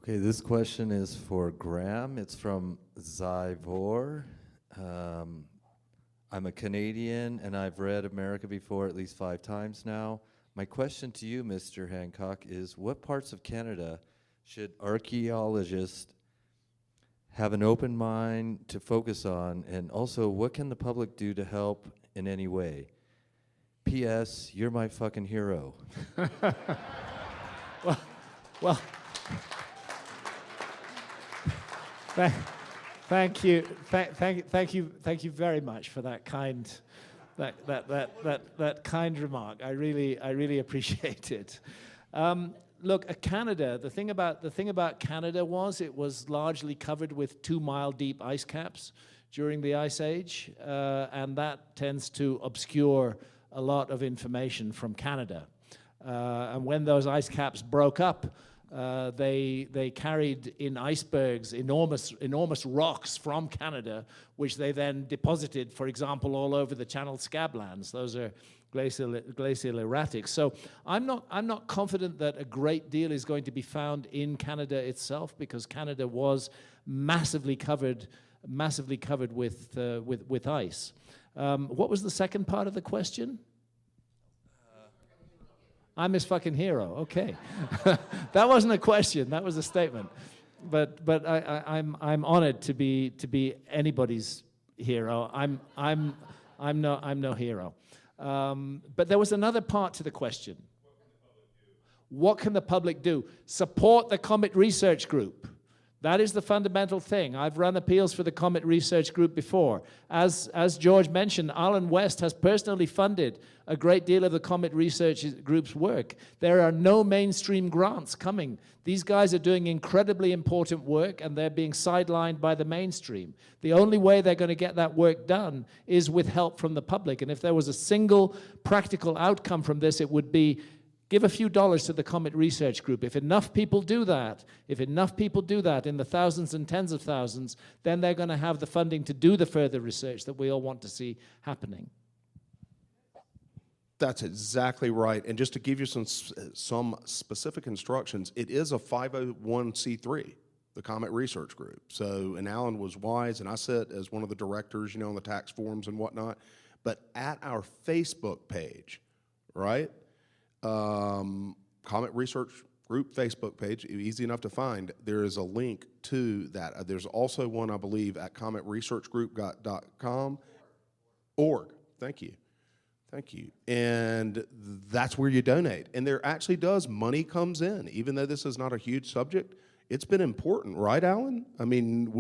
Okay, this question is for Graham. It's from Zyvor. I'm a Canadian, and I've read America Before at least 5 times now. My question to you, Mr. Hancock, is what parts of Canada should archaeologists have an open mind to focus on, and also what can the public do to help in any way? P.S. You're my fucking hero. Well, thank you very much for that kind, that kind remark. I really appreciate it. Look, Canada. The thing about Canada was it was largely covered with 2-mile-deep ice caps during the Ice Age, and that tends to obscure a lot of information from Canada. And when those ice caps broke up, they carried in icebergs enormous rocks from Canada, which they then deposited, for example, all over the Channel Scablands. Those are glacial erratics. So I'm not confident that a great deal is going to be found in Canada itself, because Canada was massively covered with ice. What was the second part of the question? I'm his fucking hero. Okay, that wasn't a question. That was a statement. But I'm honored to be anybody's hero. I'm no hero. But there was another part to the question. What can the public do? Support the Comet Research Group. That is the fundamental thing. I've run appeals for the Comet Research Group before. As George mentioned, Alan West has personally funded a great deal of the Comet Research Group's work. There are no mainstream grants coming. These guys are doing incredibly important work, and they're being sidelined by the mainstream. The only way they're going to get that work done is with help from the public. And if there was a single practical outcome from this, it would be give a few dollars to the Comet Research Group. If enough people do that in the thousands and tens of thousands, then they're going to have the funding to do the further research that we all want to see happening. That's exactly right. And just to give you some specific instructions, it is a 501c3, the Comet Research Group. So, and Alan was wise, and I sit as one of the directors, you know, on the tax forums and whatnot. But at our Facebook page, right? Comet Research Group Facebook page, easy enough to find. There is a link to that. There's also one, I believe, at cometresearchgroup.com.org. Thank you. Thank you. And that's where you donate. And there actually money comes in, even though this is not a huge subject. It's been important, right, Alan? I mean,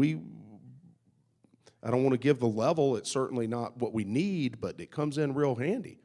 I don't want to give the level. It's certainly not what we need, but it comes in real handy.